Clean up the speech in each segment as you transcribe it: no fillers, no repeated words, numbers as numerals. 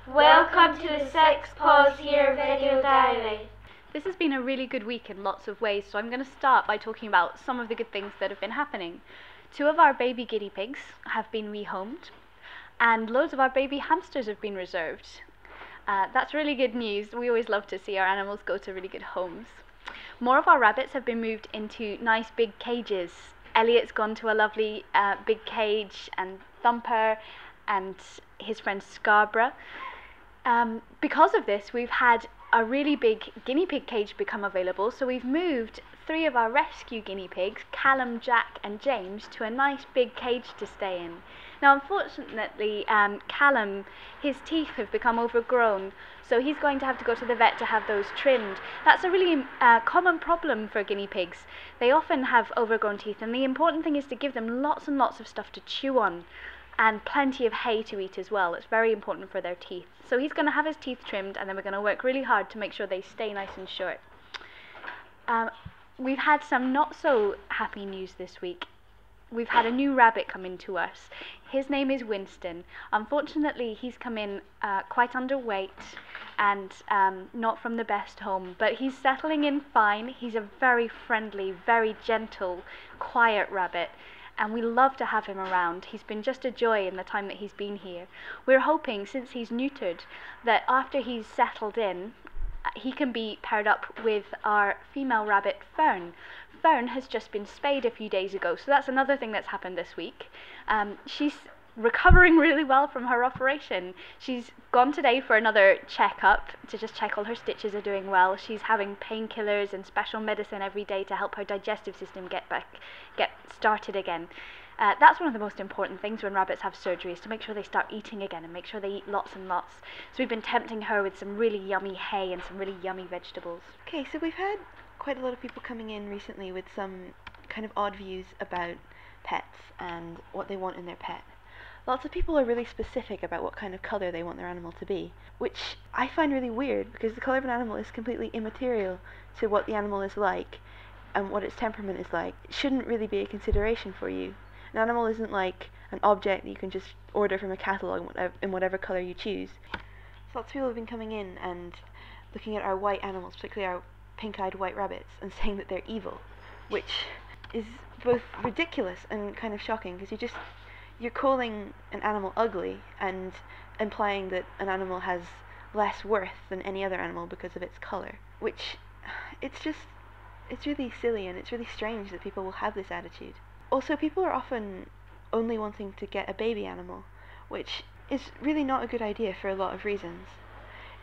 Welcome to the Sex Paws Here video diary. This has been a really good week in lots of ways, so I'm going to start by talking about some of the good things that have been happening. 2 of our baby guinea pigs have been rehomed, and loads of our baby hamsters have been reserved. That's really good news. We always love to see our animals go to really good homes. More of our rabbits have been moved into nice big cages. Elliot's gone to a lovely big cage, and Thumper and his friend Scarborough. Because of this, we've had a really big guinea pig cage become available, so we've moved 3 of our rescue guinea pigs, Callum, Jack and James, to a nice big cage to stay in. Now unfortunately, Callum, his teeth have become overgrown, so he's going to have to go to the vet to have those trimmed. That's a really common problem for guinea pigs. They often have overgrown teeth, and the important thing is to give them lots and lots of stuff to chew on, and plenty of hay to eat as well. It's very important for their teeth. So he's going to have his teeth trimmed, and then we're going to work really hard to make sure they stay nice and short. We've had some not so happy news this week. We've had a new rabbit come in to us. His name is Winston. Unfortunately, he's come in quite underweight and not from the best home, but he's settling in fine. He's a very friendly, very gentle, quiet rabbit, and we love to have him around. He's been just a joy in the time that he's been here. We're hoping, since he's neutered, that after he's settled in, he can be paired up with our female rabbit Fern. Fern has just been spayed a few days ago, so that's another thing that's happened this week. She's recovering really well from her operation. She's gone today for another checkup to just check all her stitches are doing well. She's having painkillers and special medicine every day to help her digestive system get started again. That's one of the most important things when rabbits have surgery, is to make sure they start eating again and make sure they eat lots and lots. So we've been tempting her with some really yummy hay and some really yummy vegetables. Okay, so we've had quite a lot of people coming in recently with some kind of odd views about pets and what they want in their pet. Lots of people are really specific about what kind of colour they want their animal to be, which I find really weird, because the colour of an animal is completely immaterial to what the animal is like and what its temperament is like. It shouldn't really be a consideration for you. An animal isn't like an object that you can just order from a catalogue in whatever colour you choose. So lots of people have been coming in and looking at our white animals, particularly our pink-eyed white rabbits, and saying that they're evil, which is both ridiculous and kind of shocking, because you're calling an animal ugly and implying that an animal has less worth than any other animal because of its colour, which it's really silly, and it's really strange that people will have this attitude. Also, people are often only wanting to get a baby animal, which is really not a good idea for a lot of reasons.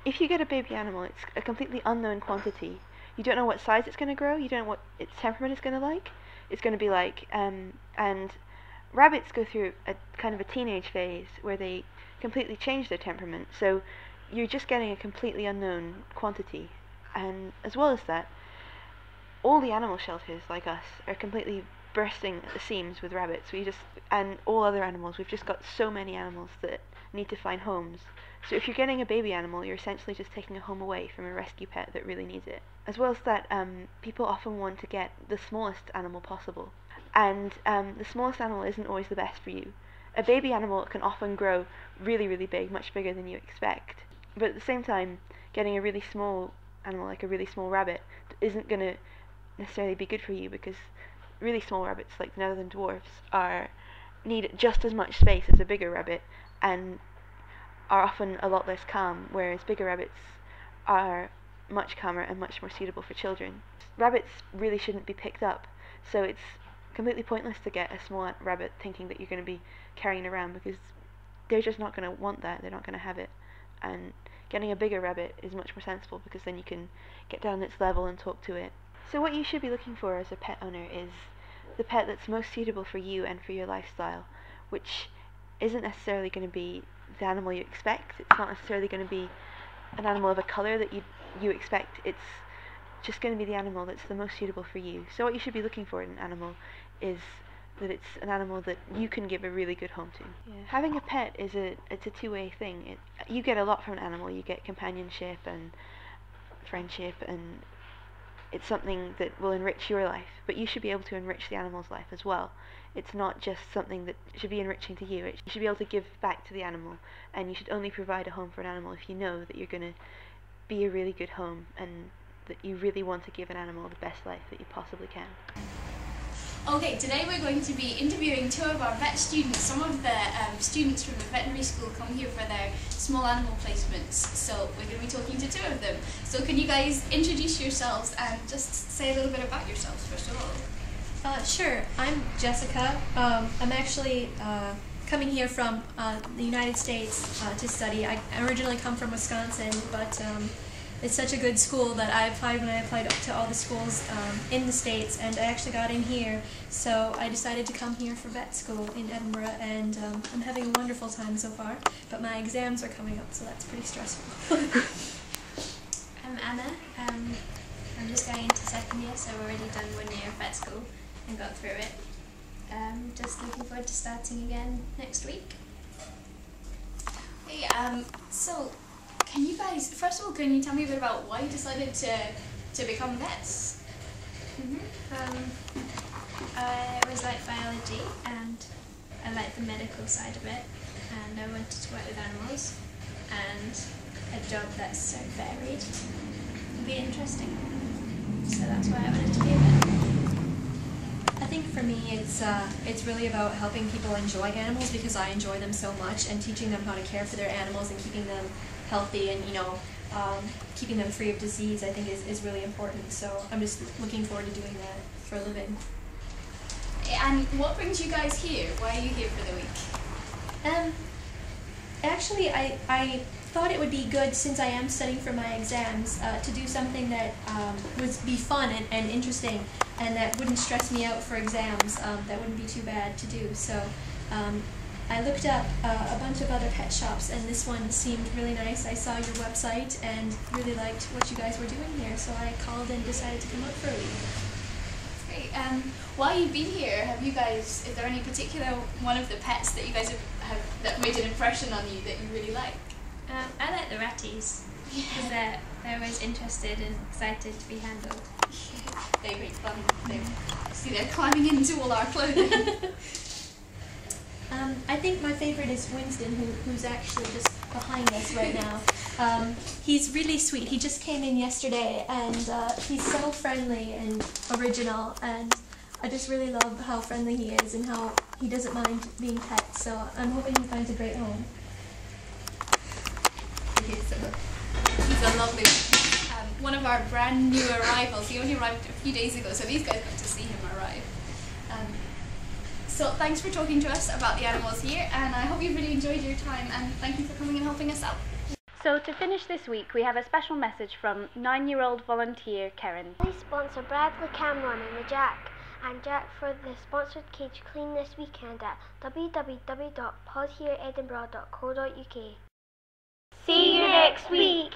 If you get a baby animal, it's a completely unknown quantity. You don't know what size it's going to grow, you don't know what its temperament is going to like. It's going to be like, and rabbits go through a kind of a teenage phase where they completely change their temperament, so you're just getting a completely unknown quantity. And as well as that, all the animal shelters like us are completely bursting at the seams with rabbits. And all other animals, we've just got so many animals that need to find homes. So if you're getting a baby animal, you're essentially just taking a home away from a rescue pet that really needs it. As well as that, people often want to get the smallest animal possible, and the smallest animal isn't always the best for you. A baby animal can often grow really, really big, much bigger than you expect, but at the same time, getting a really small animal, like a really small rabbit, isn't going to necessarily be good for you, because really small rabbits, like the Netherland dwarfs, need just as much space as a bigger rabbit, and are often a lot less calm, whereas bigger rabbits are much calmer and much more suitable for children. Rabbits really shouldn't be picked up, so it's completely pointless to get a small rabbit thinking that you're going to be carrying it around, because they're just not going to want that, they're not going to have it. And getting a bigger rabbit is much more sensible, because then you can get down its level and talk to it. So what you should be looking for as a pet owner is the pet that's most suitable for you and for your lifestyle, which isn't necessarily going to be the animal you expect. It's not necessarily going to be an animal of a colour that you expect. It's just going to be the animal that's the most suitable for you. So what you should be looking for in an animal is that it's an animal that you can give a really good home to. Yeah. Having a pet it's a two-way thing. You get a lot from an animal. You get companionship and friendship and It's something that will enrich your life, but you should be able to enrich the animal's life as well. It's not just something that should be enriching to you. You should be able to give back to the animal, and you should only provide a home for an animal if you know that you're going to be a really good home and that you really want to give an animal the best life that you possibly can. Okay, today we're going to be interviewing two of our vet students. Some of the students from the veterinary school come here for their small animal placements, so we're going to be talking to two of them. So can you guys introduce yourselves and just say a little bit about yourselves first of all? Sure, I'm Jessica. I'm actually coming here from the United States to study. I originally come from Wisconsin, but it's such a good school that I applied when I applied to all the schools in the States, and I actually got in here, so I decided to come here for vet school in Edinburgh, and I'm having a wonderful time so far, but my exams are coming up, so that's pretty stressful. I'm Anna. I'm just going into second year, so I've already done 1 year of vet school and got through it. Just looking forward to starting again next week. Hey, so can you guys, first of all, can you tell me a bit about why you decided to become vets? I always liked biology and I liked the medical side of it, and I wanted to work with animals, and a job that's so varied would be interesting. So that's why I wanted to be a vet. I think for me it's really about helping people enjoy animals, because I enjoy them so much, and teaching them how to care for their animals and keeping them healthy and keeping them free of disease, I think is really important. So I'm just looking forward to doing that for a living. And what brings you guys here? Why are you here for the week? Actually, I thought it would be good, since I am studying for my exams, to do something that would be fun and interesting, and that wouldn't stress me out for exams, that wouldn't be too bad to do. So I looked up a bunch of other pet shops, and this one seemed really nice. I saw your website and really liked what you guys were doing here, so I called and decided to come out for a week. Great. While you've been here, have you guys, is there any particular one of the pets that you guys have that made an impression on you that you really like? I like the ratties, because they're always interested and excited to be handled. They're great fun. They're climbing into all our clothing. I think my favorite is Winston, who's actually just behind us right now. He's really sweet. He just came in yesterday, and he's so friendly and original, and I just really love how friendly he is and how he doesn't mind being pet, so I'm hoping he finds a great home. He's a lovely one of our brand new arrivals. He only arrived a few days ago, so these guys got to see him arrive. So thanks for talking to us about the animals here, and I hope you've really enjoyed your time, and thank you for coming and helping us out. So to finish this week, we have a special message from 9-year-old volunteer Karen. Please sponsor Bradley Cameron and the Jack for the sponsored cage clean this weekend at www.pawshereedinburgh.co.uk. See you next week!